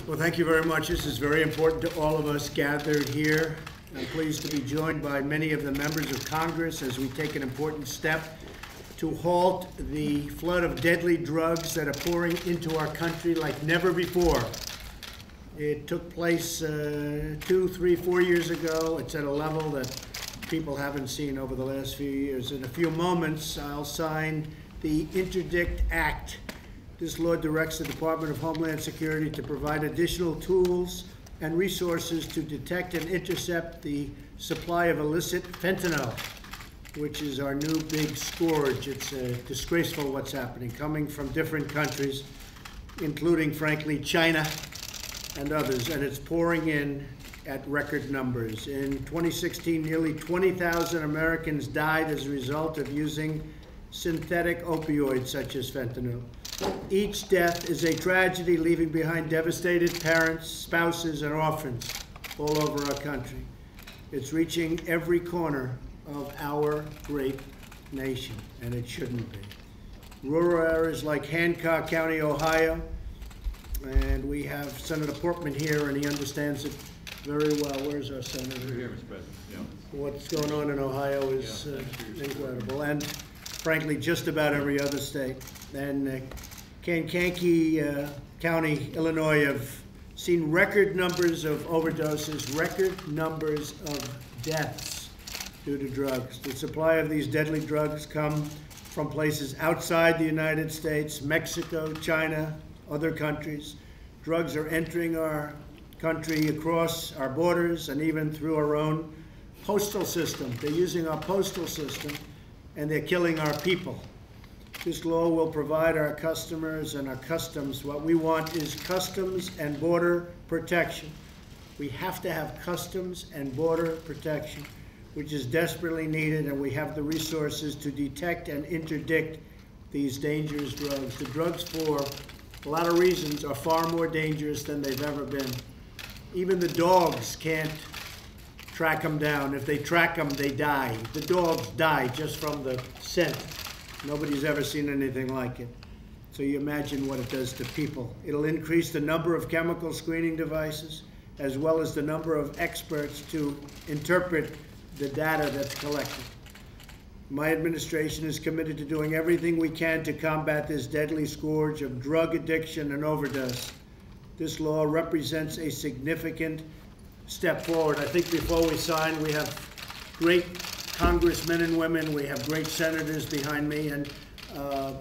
Well, thank you very much. This is very important to all of us gathered here. I'm pleased to be joined by many of the members of Congress as we take an important step to halt the flood of deadly drugs that are pouring into our country like never before. It took place 2, 3, 4 years ago. It's at a level that people haven't seen over the last few years. In a few moments, I'll sign the Interdict Act. This law directs the Department of Homeland Security to provide additional tools and resources to detect and intercept the supply of illicit fentanyl, which is our new big scourge. It's disgraceful what's happening, coming from different countries, including, frankly, China and others, and it's pouring in at record numbers. In 2016, nearly 20,000 Americans died as a result of using synthetic opioids such as fentanyl. Each death is a tragedy, leaving behind devastated parents, spouses, and orphans all over our country. It's reaching every corner of our great nation, and it shouldn't be. Rural areas like Hancock County, Ohio, and we have Senator Portman here, and he understands it very well. Where's our senator? Here, Mr. President. Yeah. What's going on in Ohio is incredible, and frankly, just about every other state. And Kankakee County, Illinois, have seen record numbers of overdoses, record numbers of deaths due to drugs. The supply of these deadly drugs come from places outside the United States, Mexico, China, other countries. Drugs are entering our country across our borders and even through our own postal system. They're using our postal system, and they're killing our people. This law will provide our customers and our customs. What we want is customs and border protection. We have to have customs and border protection, which is desperately needed, and we have the resources to detect and interdict these dangerous drugs. The drugs, for a lot of reasons, are far more dangerous than they've ever been. Even the dogs can't track them down. If they track them, they die. The dogs die just from the scent. Nobody's ever seen anything like it. So you imagine what it does to people. It'll increase the number of chemical screening devices, as well as the number of experts to interpret the data that's collected. My administration is committed to doing everything we can to combat this deadly scourge of drug addiction and overdose. This law represents a significant step forward. I think before we sign, we have great congressmen and women, we have great senators behind me, and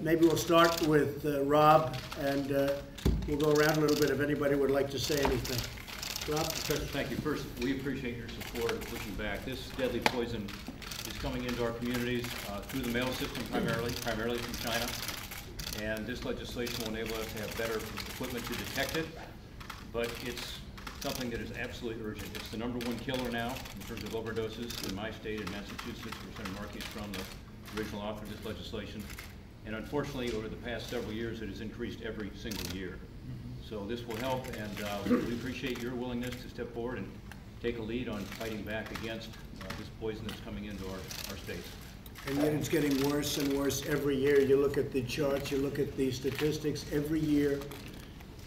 maybe we'll start with Rob, and we'll go around a little bit if anybody would like to say anything. Rob? Thank you. First, we appreciate your support of pushing back. This deadly poison is coming into our communities through the mail system primarily from China, and this legislation will enable us to have better equipment to detect it, but it's something that is absolutely urgent. It's the #1 killer now in terms of overdoses in my state, in Massachusetts, where Senator Markey is from, the original author of this legislation. And unfortunately, over the past several years, it has increased every single year. So this will help, and we appreciate your willingness to step forward and take a lead on fighting back against this poison that's coming into our states. And yet it's getting worse and worse every year. You look at the charts, you look at the statistics, every year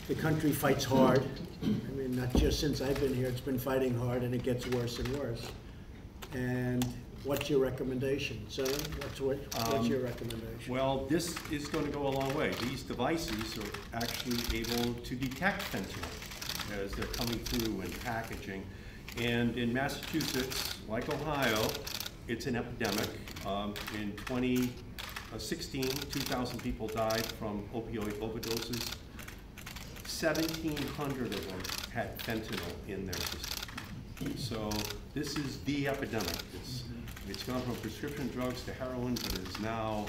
the country fights hard. I mean, not just since I've been here, it's been fighting hard, and it gets worse and worse. And what's your recommendation, sir? What's your recommendation? Well, this is going to go a long way. These devices are actually able to detect fentanyl as they're coming through in packaging. And in Massachusetts, like Ohio, it's an epidemic. In 2016, 2,000 people died from opioid overdoses. 1,700 of them had fentanyl in their system. So this is the epidemic. It's gone from prescription drugs to heroin, but it is now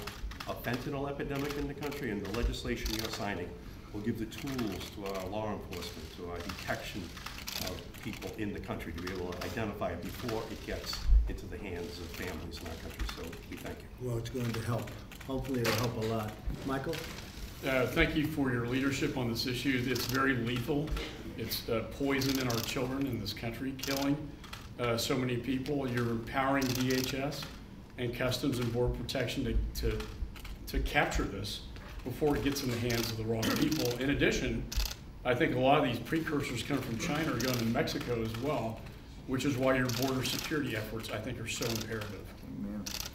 a fentanyl epidemic in the country, and the legislation you're signing will give the tools to our law enforcement, to our detection of people in the country, to be able to identify it before it gets into the hands of families in our country. So we thank you. Well, it's going to help. Hopefully it'll help a lot. Michael? Thank you for your leadership on this issue. It's very lethal. It's poison in our children in this country, killing so many people. You're empowering DHS and Customs and Border Protection to capture this before it gets in the hands of the wrong people. In addition, I think a lot of these precursors coming from China are going to Mexico as well, which is why your border security efforts, I think, are so imperative.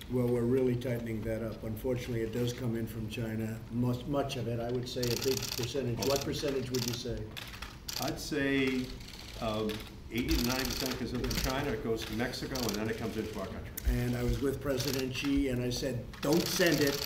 Well, we're really tightening that up. Unfortunately, it does come in from China, much of it, I would say a big percentage. What percentage would you say? I'd say 80 to 90% goes into China, it goes to Mexico, and then it comes into our country. And I was with President Xi, and I said, don't send it,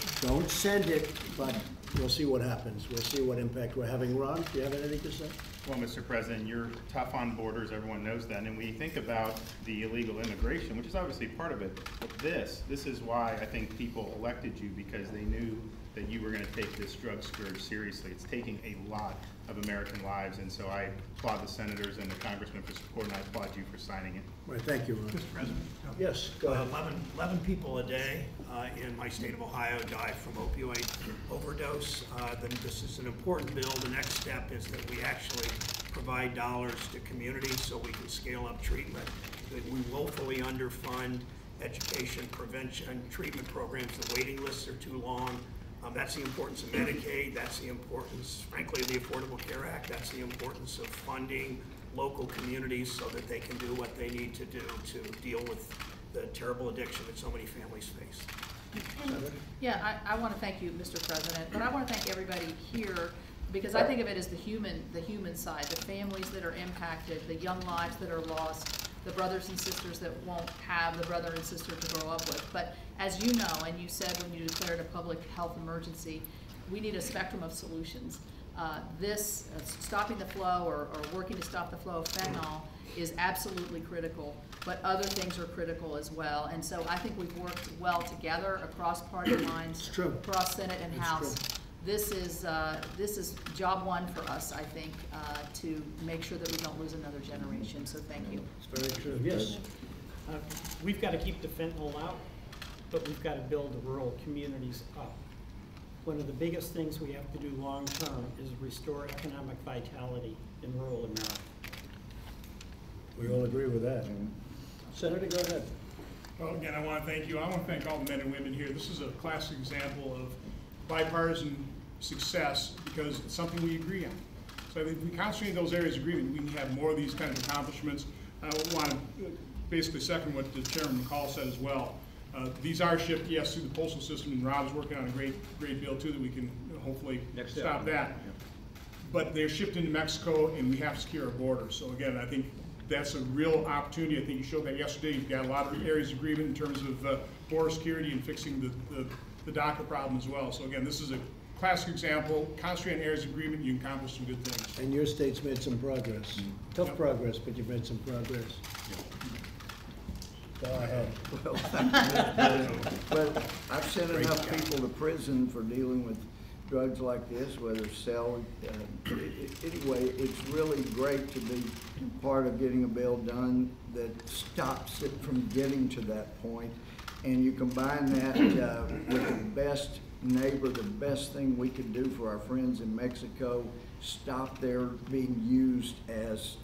but we'll see what happens. We'll see what impact we're having. Ron, do you have anything to say? Well, Mr. President, you're tough on borders, everyone knows that, and when you think about the illegal immigration, which is obviously part of it, but this is why I think people elected you, because they knew that you were going to take this drug scourge seriously. It's taking a lot of American lives, and so I applaud the senators and the congressmen for support, and I applaud you for signing it. All right, thank you, Ron. Mr. President? Yes, go ahead. 11 people a day in my state of Ohio die from opioid overdose. This is an important bill. The next step is that we actually provide dollars to communities so we can scale up treatment. We woefully underfund education, prevention, treatment programs. The waiting lists are too long. That's the importance of Medicaid. That's the importance, frankly, of the Affordable Care Act. That's the importance of funding local communities so that they can do what they need to do to deal with the terrible addiction that so many families face. Yeah, I want to thank you, Mr. President, but I want to thank everybody here because I think of it as the human side, the families that are impacted, the young lives that are lost, the brothers and sisters that won't have the brother and sister to grow up with. But as you know, and you said when you declared a public health emergency, we need a spectrum of solutions. Stopping the flow or working to stop the flow of fentanyl is absolutely critical, but other things are critical as well. And so I think we've worked well together across party lines, across Senate and House. This is job one for us, I think, to make sure that we don't lose another generation. So thank you. It's very true. Yes. We've got to keep the fentanyl out, but we've got to build the rural communities up. One of the biggest things we have to do long term is restore economic vitality in rural America. We all agree with that. Senator, go ahead. Well, again, I want to thank you. I want to thank all the men and women here. This is a classic example of bipartisan success because it's something we agree on. So if we concentrate in those areas of agreement, we can have more of these kinds of accomplishments. I want to basically second what the Chairman McCall said as well. These are shipped, yes, through the postal system, and Rob's working on a great bill too that we can hopefully stop that. But they're shipped into Mexico, and we have to secure our borders. So again, I think that's a real opportunity. I think you showed that yesterday. You've got a lot of areas of agreement in terms of border security and fixing the DACA problem as well. So again, this is a classic example. Concentrate on areas of agreement, you can accomplish some good things. And your state's made some progress. Tough progress, but you've made some progress. Go ahead. Well, I've sent enough people to prison for dealing with drugs like this, whether sell. Anyway, it's really great to be part of getting a bill done that stops it from getting to that point. And you combine that with the best neighbor, the best thing we could do for our friends in Mexico, stop their being used as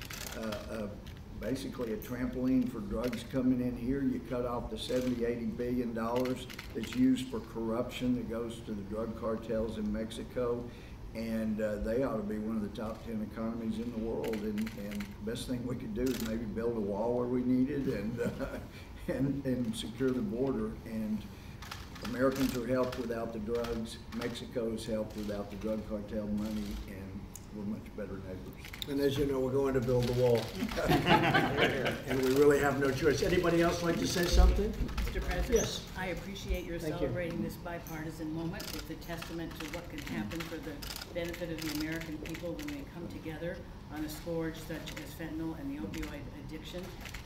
basically a trampoline for drugs coming in here. You cut off the $70–80 billion that's used for corruption that goes to the drug cartels in Mexico, and they ought to be one of the top 10 economies in the world. And the best thing we could do is maybe build a wall where we need it and secure the border. And Americans are helped without the drugs. Mexico is helped without the drug cartel money, and we're much better neighbors. And as you know, we're going to build the wall. And we really have no choice. Anybody else like to say something? Mr. President? Yes. I appreciate your Thank celebrating you. this bipartisan moment. It's a testament to what can happen for the benefit of the American people when they come together on a scourge such as fentanyl and the opioid addiction.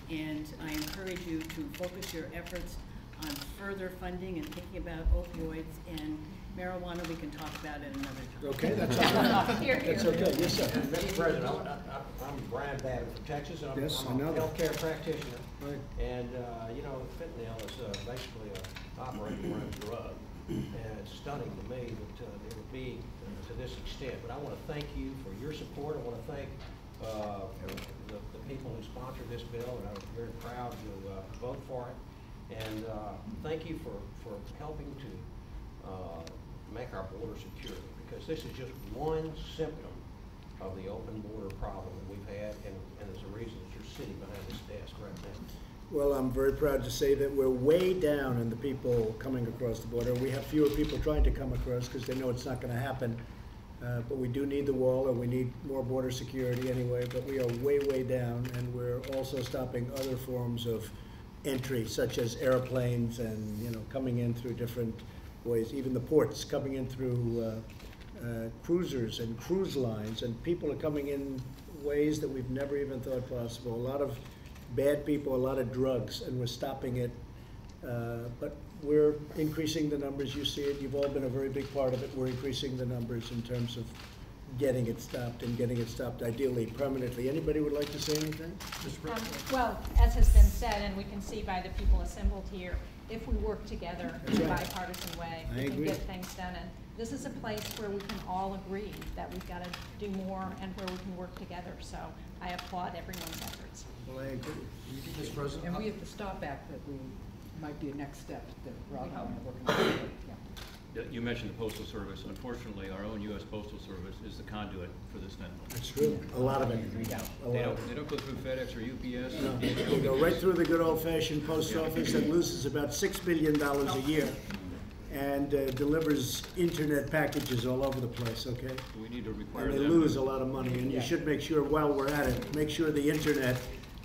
And I encourage you to focus your efforts on further funding and thinking about opioids and marijuana. We can talk about it another time. Okay, that's all right. That's okay. Yes, sir. Mr. President, I'm Brian Babbitt from Texas, and I'm a healthcare practitioner. Right. And you know, fentanyl is basically an operating room drug, and it's stunning to me that it would be to this extent. But I want to thank you for your support. I want to thank the people who sponsored this bill, and I'm very proud to vote for it. And thank you for helping to make our border secure, because this is just one symptom of the open border problem that we've had, and there's a reason that you're sitting behind this desk right now. Well, I'm very proud to say that we're way down in the people coming across the border. We have fewer people trying to come across because they know it's not going to happen. But we do need the wall, and we need more border security anyway, but we are way, way down, and we're also stopping other forms of entry, such as airplanes and, you know, coming in through different ways, even the ports, coming in through cruisers and cruise lines, and people are coming in ways that we've never even thought possible. A lot of bad people, a lot of drugs, and we're stopping it. But we're increasing the numbers. You see it. You've all been a very big part of it. We're increasing the numbers in terms of getting it stopped, and getting it stopped ideally permanently. Anybody would like to say anything? Well, as has been said, and we can see by the people assembled here, if we work together in a bipartisan way, we can get things done. And this is a place where we can all agree that we've got to do more and where we can work together. So I applaud everyone's efforts. Well, I agree. Mr. President, And we have the STOP Act that we might be a next step that Rob and I are working on. Yeah. You mentioned the Postal Service. Unfortunately, our own U.S. Postal Service is the conduit for this fentanyl. That's true. A lot of it. They don't go through FedEx or UPS. No, they go right through the good old-fashioned post office that loses about $6 billion a year and delivers internet packages all over the place, okay? We need to require And they lose a lot of money, and you should make sure, while we're at it, make sure the internet,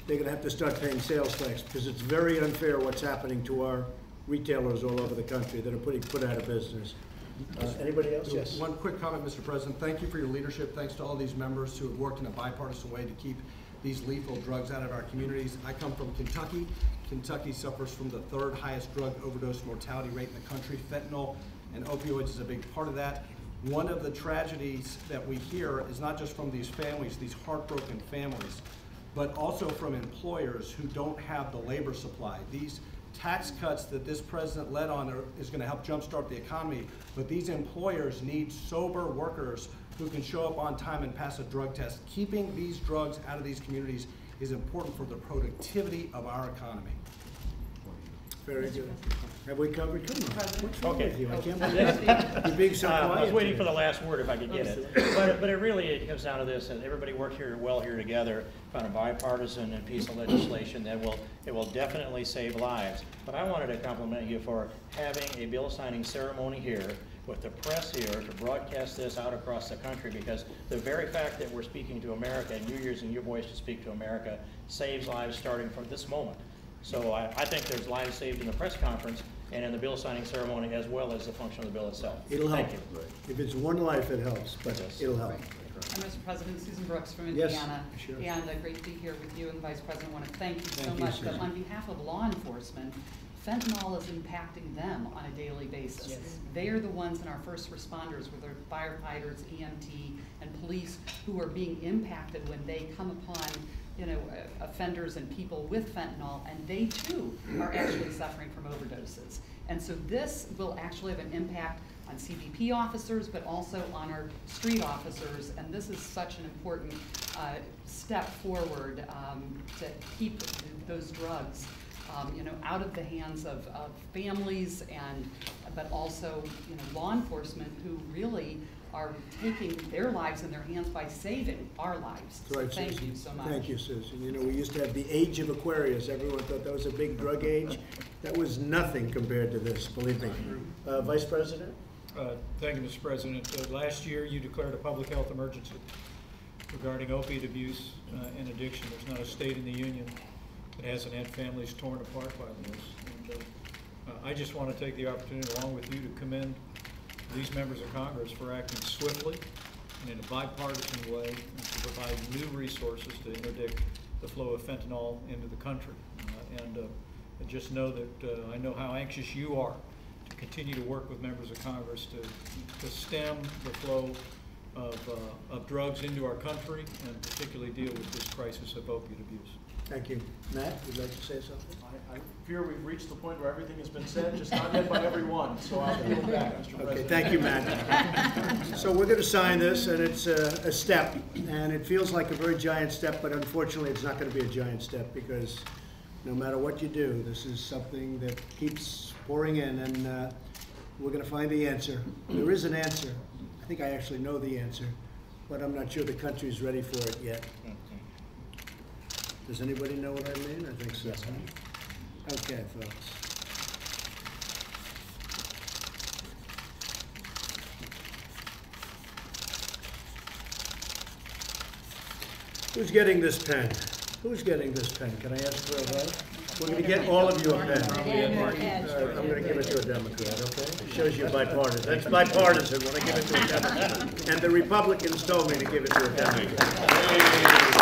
they're gonna have to start paying sales tax, because it's very unfair what's happening to our retailers all over the country that are put out of business. Anybody else? Yes. One quick comment, Mr. President. Thank you for your leadership. Thanks to all these members who have worked in a bipartisan way to keep these lethal drugs out of our communities. I come from Kentucky. Kentucky suffers from the third highest drug overdose mortality rate in the country. Fentanyl and opioids is a big part of that. One of the tragedies that we hear is not just from these families, these heartbroken families, but also from employers who don't have the labor supply. These tax cuts that this president led on is going to help jumpstart the economy, but these employers need sober workers who can show up on time and pass a drug test. Keeping these drugs out of these communities is important for the productivity of our economy. Very good. Have we covered? Come on. What's wrong Okay. with you? I can't believe you're being so quiet. I was waiting for the last word if I could get it. But it comes down to this, and everybody worked here together, found a bipartisan and piece of legislation that will definitely save lives. But I wanted to compliment you for having a bill signing ceremony here with the press here to broadcast this out across the country, because the very fact that we're speaking to America and you're using your voice to speak to America saves lives starting from this moment. So I think there's lives saved in the press conference and in the bill signing ceremony, as well as the function of the bill itself. It'll help. Thank you. If it's one life, it helps, but it'll help. And Mr. President, Susan Brooks from Yes, Indiana. sure. And great to be here with you and Vice President. I want to thank you so Thank you, much. But Susan. on behalf of law enforcement, fentanyl is impacting them on a daily basis. Yes. They are the ones in our first responders, whether firefighters, EMT, and police, who are being impacted when they come upon, you know, offenders and people with fentanyl, and they too are actually suffering from overdoses. And so this will actually have an impact on CBP officers, but also on our street officers, and this is such an important step forward to keep those drugs you know, out of the hands of families, and but also, you know, law enforcement, who really are taking their lives in their hands by saving our lives. So Right, thank Susan. you so much. Thank you, Susan. You know, we used to have the age of Aquarius. Everyone thought that was a big drug age. That was nothing compared to this, believe me. Vice President? Thank you, Mr. President. Last year, you declared a public health emergency regarding opiate abuse and addiction. There's not a state in the union that hasn't had families torn apart by this. And, I just want to take the opportunity, along with you, to commend these members of Congress for acting swiftly and in a bipartisan way, and to provide new resources to interdict the flow of fentanyl into the country. And just know that I know how anxious you are to continue to work with members of Congress to stem the flow of drugs into our country, and particularly deal with this crisis of opiate abuse. Thank you. Matt, would you like to say something? I fear we've reached the point where everything has been said, just not yet by everyone, so I'll yield back, Mr. President. Okay, thank you, Matt. So we're going to sign this, and it's a step, and it feels like a very giant step, but unfortunately it's not going to be a giant step, because no matter what you do, this is something that keeps pouring in, and we're going to find the answer. There is an answer. I think I actually know the answer. but I'm not sure the country's ready for it yet. Does anybody know what I mean? I think so. Okay, folks. Who's getting this pen? Who's getting this pen? Can I ask for a vote? We're going to get all of you a pen. All right, I'm going to give it to a Democrat, okay? It shows you bipartisan. That's bipartisan when I give it to a Democrat. And the Republicans told me to give it to a Democrat.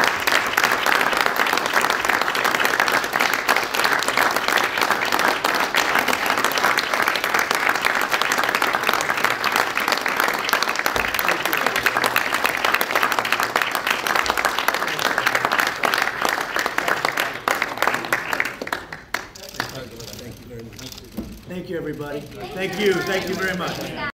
Thank you, everybody. Thank you very much.